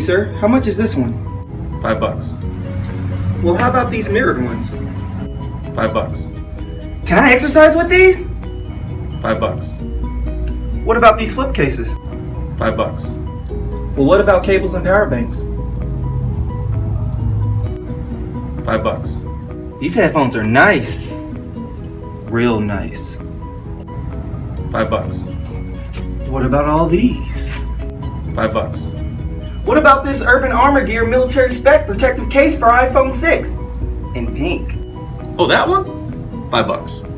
sir. How much is this one? $5. Well, how about these mirrored ones? $5. Can I exercise with these? $5. What about these flip cases? $5. Well, what about cables and power banks? $5. These headphones are nice. Real nice. $5. What about all these? $5. What about this Urban Armor Gear military spec protective case for iPhone 6? In pink. Oh, that one? $5.